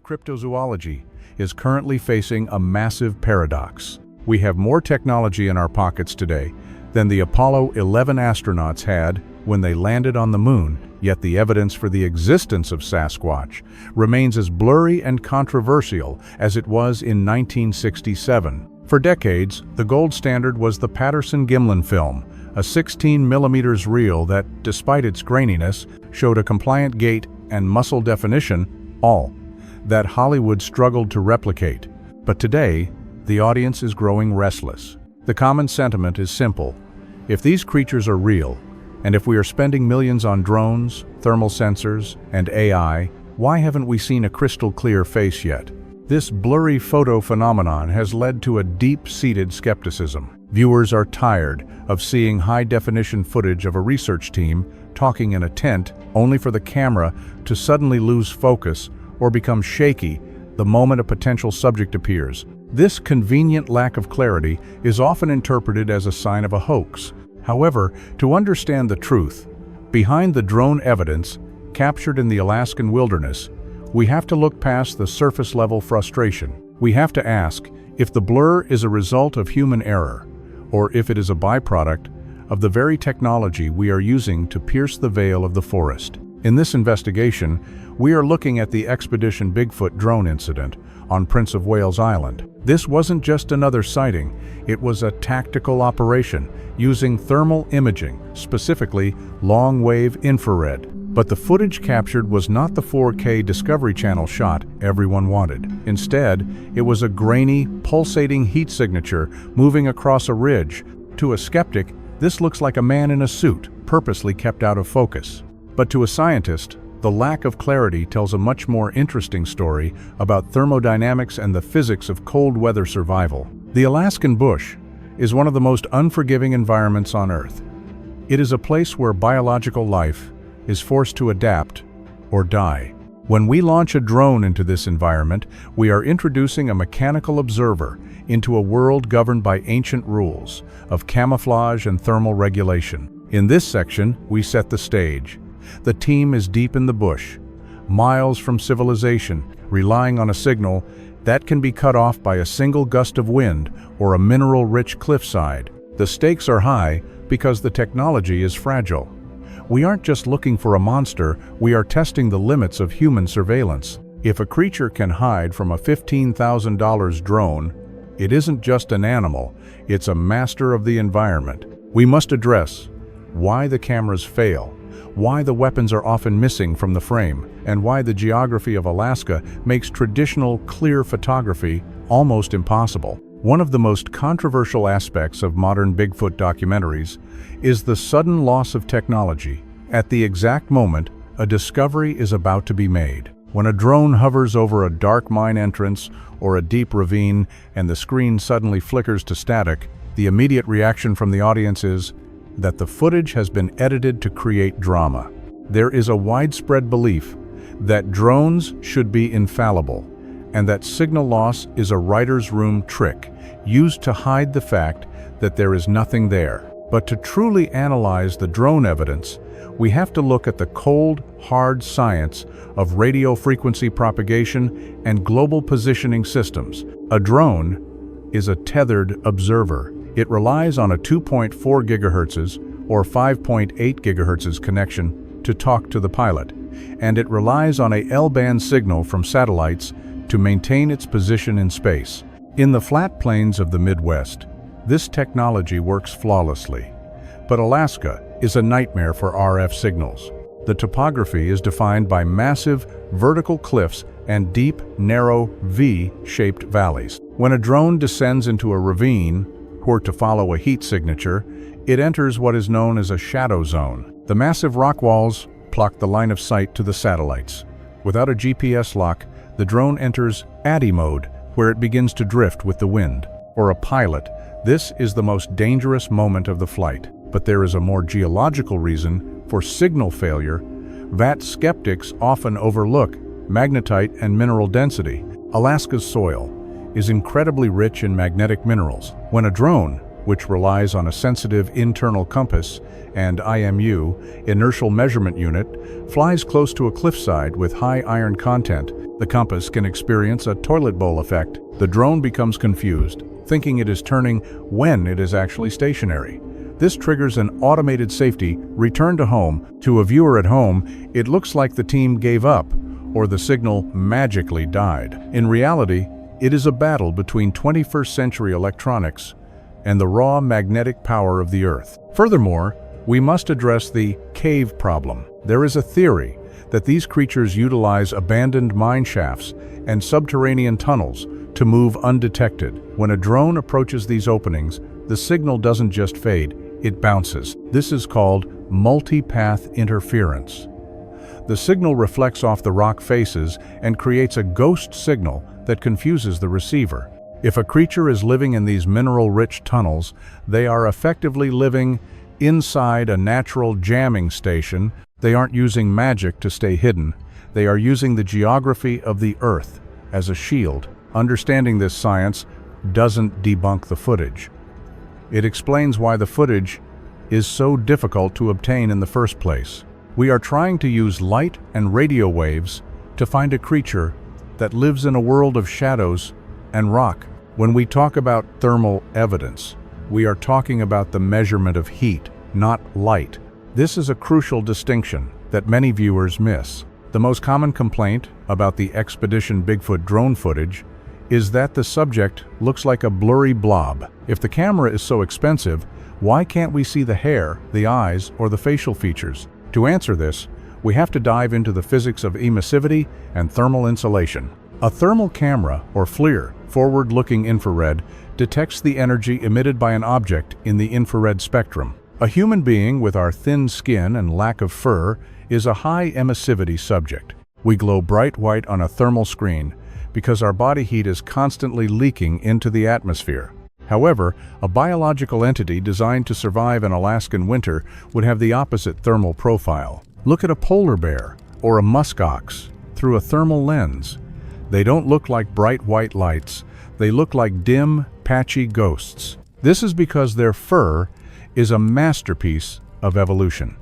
cryptozoology is currently facing a massive paradox. We have more technology in our pockets today than the Apollo 11 astronauts had when they landed on the moon, yet the evidence for the existence of Sasquatch remains as blurry and controversial as it was in 1967. For decades, the gold standard was the Patterson-Gimlin film, a 16mm reel that, despite its graininess, showed a compliant gait and muscle definition, all that Hollywood struggled to replicate. But today, the audience is growing restless. The common sentiment is simple. If these creatures are real, and if we are spending millions on drones, thermal sensors, and AI, why haven't we seen a crystal-clear face yet? This blurry photo phenomenon has led to a deep-seated skepticism. Viewers are tired of seeing high-definition footage of a research team talking in a tent only for the camera to suddenly lose focus or become shaky the moment a potential subject appears. This convenient lack of clarity is often interpreted as a sign of a hoax. However, to understand the truth behind the drone evidence captured in the Alaskan wilderness, we have to look past the surface-level frustration. We have to ask if the blur is a result of human error, or if it is a byproduct of the very technology we are using to pierce the veil of the forest. In this investigation, we are looking at the Expedition Bigfoot drone incident on Prince of Wales Island. This wasn't just another sighting, it was a tactical operation using thermal imaging, specifically long-wave infrared. But the footage captured was not the 4K Discovery Channel shot everyone wanted. Instead, it was a grainy, pulsating heat signature moving across a ridge. To a skeptic, this looks like a man in a suit, purposely kept out of focus. But to a scientist, the lack of clarity tells a much more interesting story about thermodynamics and the physics of cold weather survival. The Alaskan bush is one of the most unforgiving environments on Earth. It is a place where biological life is forced to adapt or die. When we launch a drone into this environment, we are introducing a mechanical observer into a world governed by ancient rules of camouflage and thermal regulation. In this section, we set the stage. The team is deep in the bush, miles from civilization, relying on a signal that can be cut off by a single gust of wind or a mineral-rich cliffside. The stakes are high because the technology is fragile. We aren't just looking for a monster, we are testing the limits of human surveillance. If a creature can hide from a $15,000 drone, it isn't just an animal, it's a master of the environment. We must address why the cameras fail, why the weapons are often missing from the frame, and why the geography of Alaska makes traditional clear photography almost impossible. One of the most controversial aspects of modern Bigfoot documentaries is the sudden loss of technology. At the exact moment, a discovery is about to be made. When a drone hovers over a dark mine entrance or a deep ravine and the screen suddenly flickers to static, the immediate reaction from the audience is that the footage has been edited to create drama. There is a widespread belief that drones should be infallible, and that signal loss is a writer's room trick used to hide the fact that there is nothing there. But to truly analyze the drone evidence, we have to look at the cold, hard science of radio frequency propagation and global positioning systems. A drone is a tethered observer. It relies on a 2.4 GHz or 5.8 GHz connection to talk to the pilot, and it relies on a L-band signal from satellites to maintain its position in space. In the flat plains of the Midwest, this technology works flawlessly. But Alaska is a nightmare for RF signals. The topography is defined by massive vertical cliffs and deep, narrow, V-shaped valleys. When a drone descends into a ravine, or to follow a heat signature, it enters what is known as a shadow zone. The massive rock walls block the line of sight to the satellites. Without a GPS lock, the drone enters ADI mode, where it begins to drift with the wind. For a pilot, this is the most dangerous moment of the flight. But there is a more geological reason for signal failure that skeptics often overlook: magnetite and mineral density. Alaska's soil is incredibly rich in magnetic minerals. When a drone which relies on a sensitive internal compass, and IMU, inertial measurement unit, flies close to a cliffside with high iron content. The compass can experience a toilet bowl effect. The drone becomes confused, thinking it is turning when it is actually stationary. This triggers an automated safety return to home. To a viewer at home, it looks like the team gave up, or the signal magically died. In reality, it is a battle between 21st century electronics and the raw magnetic power of the Earth. Furthermore, we must address the cave problem. There is a theory that these creatures utilize abandoned mine shafts and subterranean tunnels to move undetected. When a drone approaches these openings, the signal doesn't just fade, it bounces. This is called multipath interference. The signal reflects off the rock faces and creates a ghost signal that confuses the receiver. If a creature is living in these mineral-rich tunnels, they are effectively living inside a natural jamming station. They aren't using magic to stay hidden. They are using the geography of the Earth as a shield. Understanding this science doesn't debunk the footage. It explains why the footage is so difficult to obtain in the first place. We are trying to use light and radio waves to find a creature that lives in a world of shadows and rock. When we talk about thermal evidence, we are talking about the measurement of heat, not light. This is a crucial distinction that many viewers miss. The most common complaint about the Expedition Bigfoot drone footage is that the subject looks like a blurry blob. If the camera is so expensive, why can't we see the hair, the eyes, or the facial features? To answer this, we have to dive into the physics of emissivity and thermal insulation. A thermal camera, or FLIR, forward-looking infrared, detects the energy emitted by an object in the infrared spectrum. A human being with our thin skin and lack of fur is a high emissivity subject. We glow bright white on a thermal screen because our body heat is constantly leaking into the atmosphere. However, a biological entity designed to survive an Alaskan winter would have the opposite thermal profile. Look at a polar bear or a musk ox through a thermal lens. They don't look like bright white lights. They look like dim, patchy ghosts. This is because their fur is a masterpiece of evolution.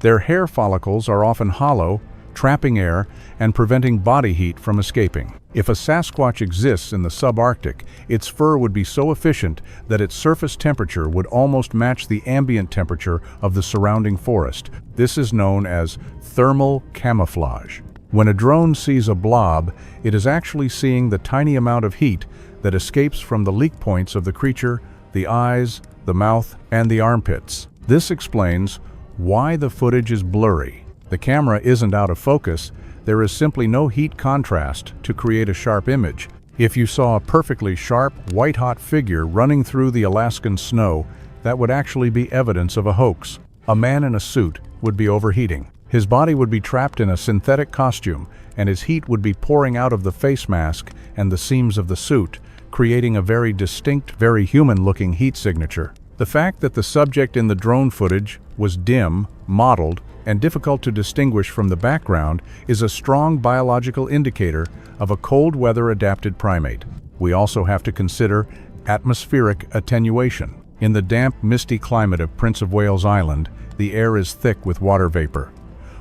Their hair follicles are often hollow, trapping air and preventing body heat from escaping. If a Sasquatch exists in the subarctic, its fur would be so efficient that its surface temperature would almost match the ambient temperature of the surrounding forest. This is known as thermal camouflage. When a drone sees a blob, it is actually seeing the tiny amount of heat that escapes from the leak points of the creature, the eyes, the mouth, and the armpits. This explains why the footage is blurry. The camera isn't out of focus. There is simply no heat contrast to create a sharp image. If you saw a perfectly sharp, white-hot figure running through the Alaskan snow, that would actually be evidence of a hoax. A man in a suit would be overheating. His body would be trapped in a synthetic costume, and his heat would be pouring out of the face mask and the seams of the suit, creating a very distinct, very human-looking heat signature. The fact that the subject in the drone footage was dim, mottled, and difficult to distinguish from the background is a strong biological indicator of a cold-weather-adapted primate. We also have to consider atmospheric attenuation. In the damp, misty climate of Prince of Wales Island, the air is thick with water vapor.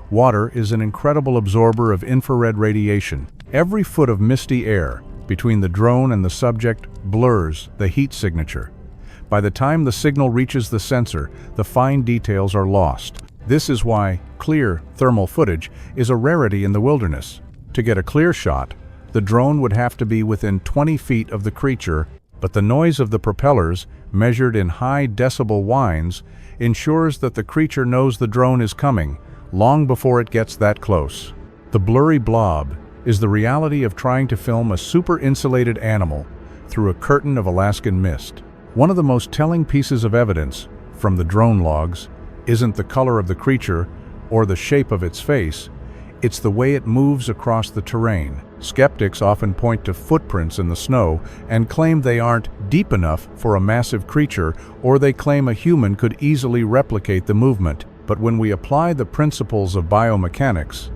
Water is an incredible absorber of infrared radiation. Every foot of misty air between the drone and the subject blurs the heat signature. By the time the signal reaches the sensor, the fine details are lost. This is why clear thermal footage is a rarity in the wilderness. To get a clear shot, the drone would have to be within 20 feet of the creature, but the noise of the propellers, measured in high decibel whines, ensures that the creature knows the drone is coming long before it gets that close. The blurry blob is the reality of trying to film a super-insulated animal through a curtain of Alaskan mist. One of the most telling pieces of evidence from the drone logs isn't the color of the creature or the shape of its face, it's the way it moves across the terrain. Skeptics often point to footprints in the snow and claim they aren't deep enough for a massive creature, or they claim a human could easily replicate the movement. But when we apply the principles of biomechanics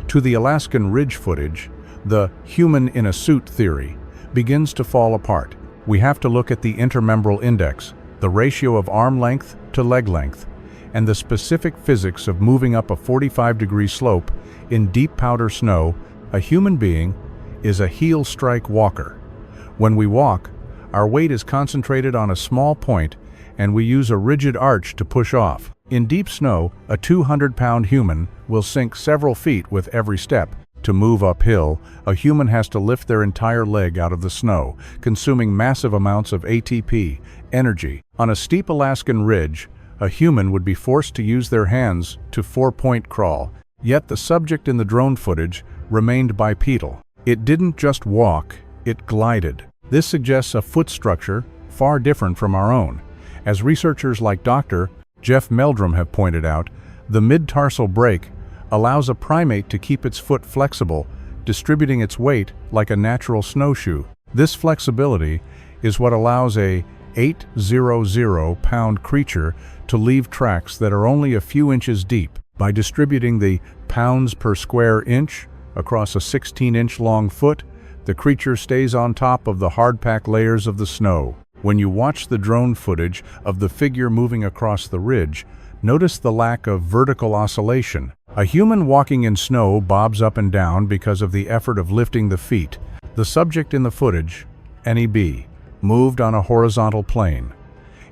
to the Alaskan ridge footage, the human in a suit theory begins to fall apart. We have to look at the intermembral index, the ratio of arm length to leg length, and the specific physics of moving up a 45-degree slope in deep powder snow. A human being is a heel-strike walker. When we walk, our weight is concentrated on a small point, and we use a rigid arch to push off. In deep snow, a 200-pound human will sink several feet with every step. To move uphill, a human has to lift their entire leg out of the snow, consuming massive amounts of ATP, energy. On a steep Alaskan ridge, a human would be forced to use their hands to 4-point crawl. Yet the subject in the drone footage remained bipedal. It didn't just walk, it glided. This suggests a foot structure far different from our own. As researchers like Dr. Jeff Meldrum have pointed out, the mid-tarsal break allows a primate to keep its foot flexible, distributing its weight like a natural snowshoe. This flexibility is what allows a 800-pound creature to leave tracks that are only a few inches deep. By distributing the pounds per square inch across a 16-inch long foot, the creature stays on top of the hard-packed layers of the snow. When you watch the drone footage of the figure moving across the ridge, notice the lack of vertical oscillation. A human walking in snow bobs up and down because of the effort of lifting the feet. The subject in the footage, NEB, moved on a horizontal plane,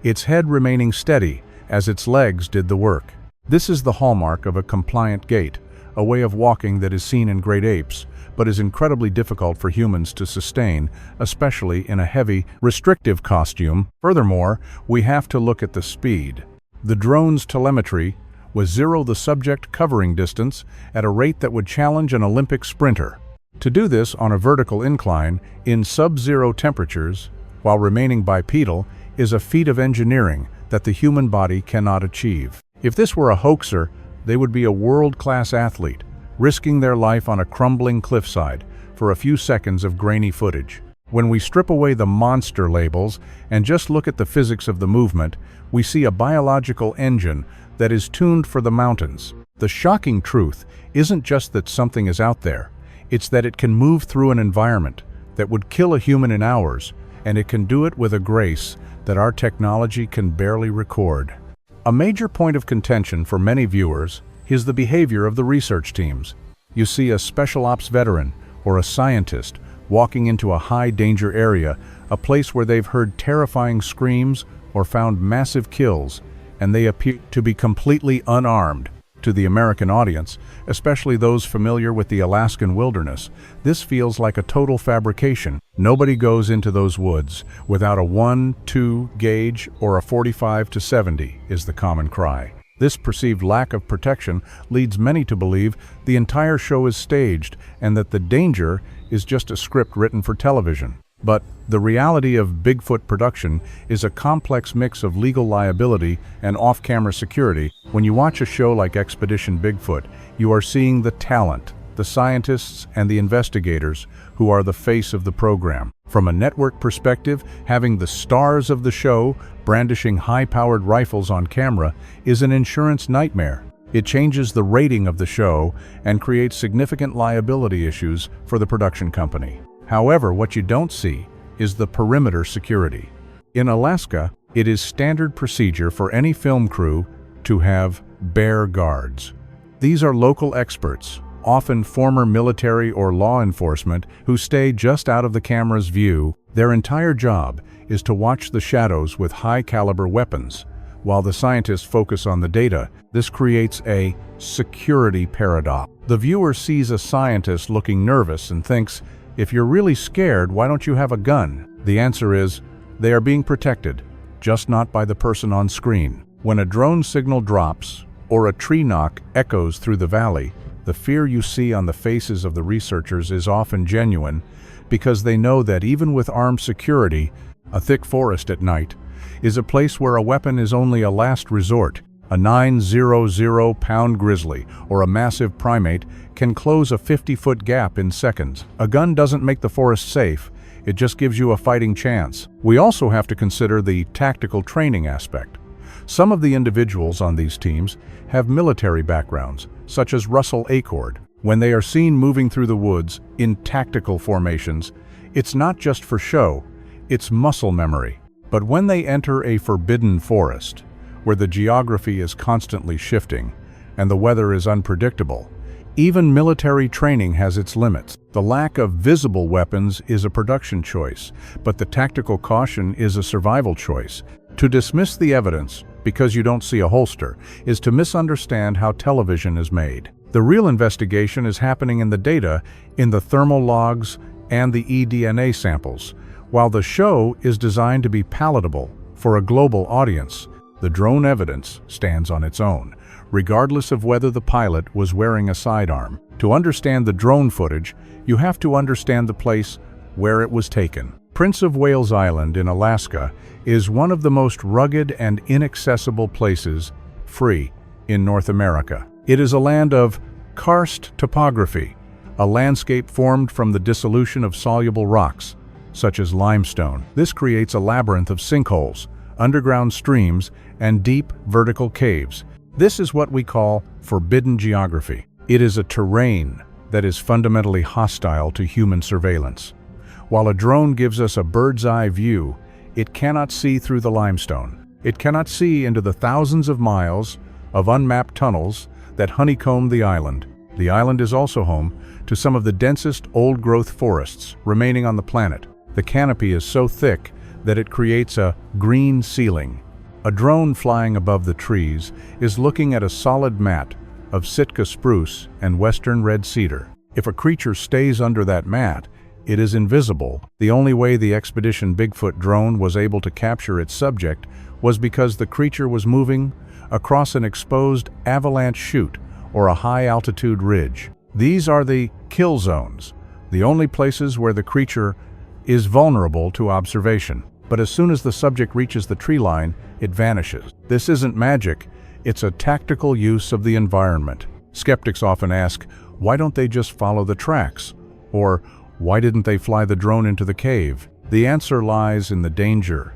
its head remaining steady as its legs did the work. This is the hallmark of a compliant gait, a way of walking that is seen in great apes, but is incredibly difficult for humans to sustain, especially in a heavy, restrictive costume. Furthermore, we have to look at the speed. The drone's telemetry was zero the subject covering distance at a rate that would challenge an Olympic sprinter. To do this on a vertical incline, in sub-zero temperatures, while remaining bipedal, is a feat of engineering that the human body cannot achieve. If this were a hoaxer, they would be a world-class athlete, risking their life on a crumbling cliffside for a few seconds of grainy footage. When we strip away the monster labels and just look at the physics of the movement, we see a biological engine that is tuned for the mountains. The shocking truth isn't just that something is out there, it's that it can move through an environment that would kill a human in hours, and it can do it with a grace that our technology can barely record. A major point of contention for many viewers is the behavior of the research teams. You see a special ops veteran or a scientist walking into a high-danger area, a place where they've heard terrifying screams or found massive kills, and they appear to be completely unarmed. To the American audience, especially those familiar with the Alaskan wilderness, this feels like a total fabrication. Nobody goes into those woods without a 1-2 gauge or a 45-70, is the common cry. This perceived lack of protection leads many to believe the entire show is staged and that the danger is just a script written for television. But the reality of Bigfoot production is a complex mix of legal liability and off-camera security. When you watch a show like Expedition Bigfoot, you are seeing the talent, the scientists, and the investigators who are the face of the program. From a network perspective, having the stars of the show brandishing high-powered rifles on camera is an insurance nightmare. It changes the rating of the show and creates significant liability issues for the production company. However, what you don't see is the perimeter security. In Alaska, it is standard procedure for any film crew to have bear guards. These are local experts, often former military or law enforcement, who stay just out of the camera's view. Their entire job is to watch the shadows with high-caliber weapons, while the scientists focus on the data. This creates a security paradox. The viewer sees a scientist looking nervous and thinks, if you're really scared, why don't you have a gun? The answer is, they are being protected, just not by the person on screen. When a drone signal drops, or a tree knock echoes through the valley, the fear you see on the faces of the researchers is often genuine, because they know that even with armed security, a thick forest at night is a place where a weapon is only a last resort. A 900-pound grizzly or a massive primate can close a 50-foot gap in seconds. A gun doesn't make the forest safe, it just gives you a fighting chance. We also have to consider the tactical training aspect. Some of the individuals on these teams have military backgrounds, such as Russell Acord. When they are seen moving through the woods in tactical formations, it's not just for show, it's muscle memory. But when they enter a forbidden forest, where the geography is constantly shifting and the weather is unpredictable, even military training has its limits. The lack of visible weapons is a production choice, but the tactical caution is a survival choice. To dismiss the evidence because you don't see a holster is to misunderstand how television is made. The real investigation is happening in the data, in the thermal logs and the eDNA samples. While the show is designed to be palatable for a global audience, the drone evidence stands on its own, regardless of whether the pilot was wearing a sidearm. To understand the drone footage, you have to understand the place where it was taken. Prince of Wales Island in Alaska is one of the most rugged and inaccessible places free in North America. It is a land of karst topography, a landscape formed from the dissolution of soluble rocks, such as limestone. This creates a labyrinth of sinkholes, underground streams, and deep vertical caves. This is what we call forbidden geography. It is a terrain that is fundamentally hostile to human surveillance. While a drone gives us a bird's-eye view, it cannot see through the limestone. It cannot see into the thousands of miles of unmapped tunnels that honeycomb the island. The island is also home to some of the densest old-growth forests remaining on the planet. The canopy is so thick that it creates a green ceiling. A drone flying above the trees is looking at a solid mat of Sitka spruce and western red cedar. If a creature stays under that mat, it is invisible. The only way the Expedition Bigfoot drone was able to capture its subject was because the creature was moving across an exposed avalanche chute or a high-altitude ridge. These are the kill zones, the only places where the creature is vulnerable to observation. But as soon as the subject reaches the tree line, it vanishes. This isn't magic, it's a tactical use of the environment. Skeptics often ask, why don't they just follow the tracks? Or, why didn't they fly the drone into the cave? The answer lies in the danger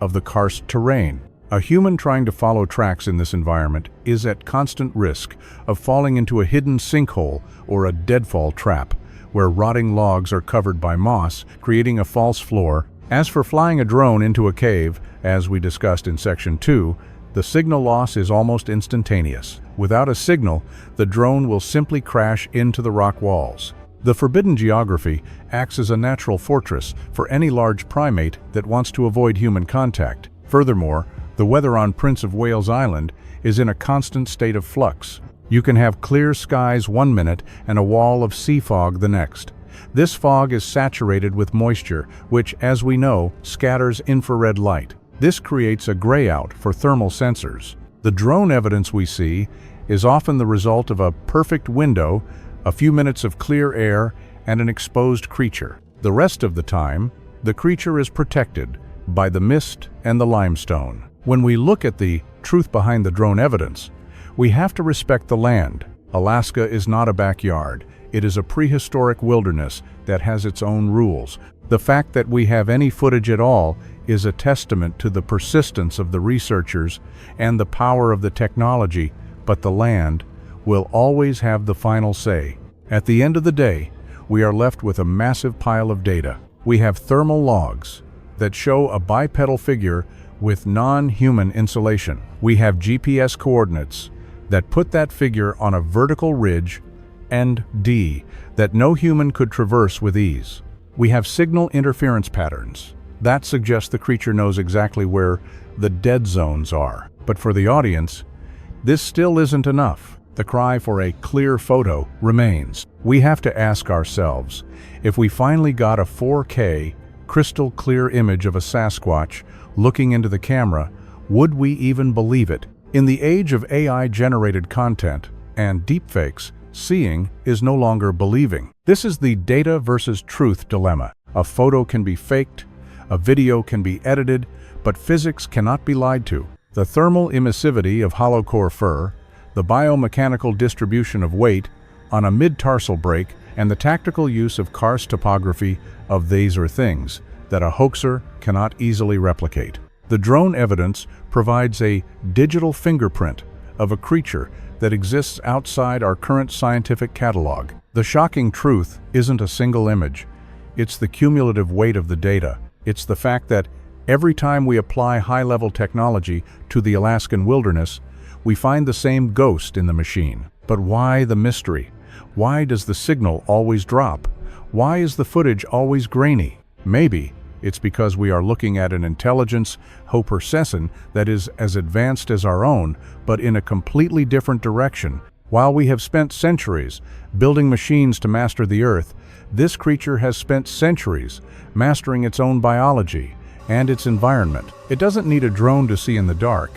of the karst terrain. A human trying to follow tracks in this environment is at constant risk of falling into a hidden sinkhole or a deadfall trap, where rotting logs are covered by moss, creating a false floor. As for flying a drone into a cave, as we discussed in Section 2, the signal loss is almost instantaneous. Without a signal, the drone will simply crash into the rock walls. The forbidden geography acts as a natural fortress for any large primate that wants to avoid human contact. Furthermore, the weather on Prince of Wales Island is in a constant state of flux. You can have clear skies one minute and a wall of sea fog the next. This fog is saturated with moisture, which, as we know, scatters infrared light. This creates a grayout for thermal sensors. The drone evidence we see is often the result of a perfect window, a few minutes of clear air, and an exposed creature. The rest of the time, the creature is protected by the mist and the limestone. When we look at the truth behind the drone evidence, we have to respect the land. Alaska is not a backyard. It is a prehistoric wilderness that has its own rules. The fact that we have any footage at all is a testament to the persistence of the researchers and the power of the technology, but the land will always have the final say. At the end of the day, we are left with a massive pile of data. We have thermal logs that show a bipedal figure with non-human insulation. We have GPS coordinates that put that figure on a vertical ridge and D that no human could traverse with ease. We have signal interference patterns. That suggests the creature knows exactly where the dead zones are. But for the audience, this still isn't enough. The cry for a clear photo remains. We have to ask ourselves, if we finally got a 4K, crystal clear image of a Sasquatch looking into the camera, would we even believe it? In the age of AI-generated content and deepfakes, seeing is no longer believing. This is the data versus truth dilemma. A photo can be faked, a video can be edited, but physics cannot be lied to. The thermal emissivity of hollow core fur, the biomechanical distribution of weight on a mid-tarsal break, and the tactical use of karst topography of these are things that a hoaxer cannot easily replicate. The drone evidence provides a digital fingerprint of a creature that exists outside our current scientific catalog. The shocking truth isn't a single image. It's the cumulative weight of the data. It's the fact that Every time we apply high-level technology to the Alaskan wilderness, we find the same ghost in the machine. But why the mystery? Why does the signal always drop? Why is the footage always grainy? Maybe it's because we are looking at an intelligence, processing, that is as advanced as our own, but in a completely different direction. While we have spent centuries building machines to master the Earth, this creature has spent centuries mastering its own biology and its environment. It doesn't need a drone to see in the dark.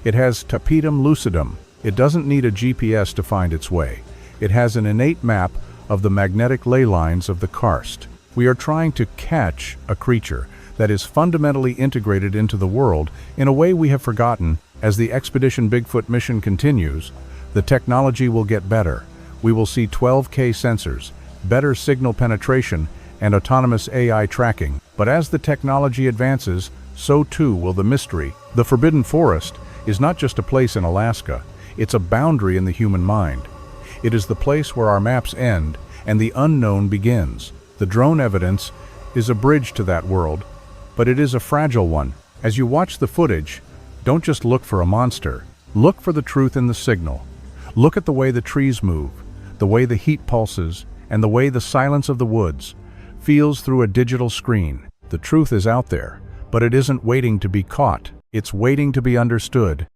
It has tapetum lucidum. It doesn't need a GPS to find its way. It has an innate map of the magnetic ley lines of the karst. We are trying to catch a creature that is fundamentally integrated into the world in a way we have forgotten. As the Expedition Bigfoot mission continues, the technology will get better. We will see 12K sensors, better signal penetration, and autonomous AI tracking. But as the technology advances, so too will the mystery. The Forbidden Forest is not just a place in Alaska, it's a boundary in the human mind. It is the place where our maps end and the unknown begins. The drone evidence is a bridge to that world, but it is a fragile one. As you watch the footage, don't just look for a monster. Look for the truth in the signal. Look at the way the trees move, the way the heat pulses, and the way the silence of the woods feels through a digital screen. The truth is out there, but it isn't waiting to be caught. It's waiting to be understood.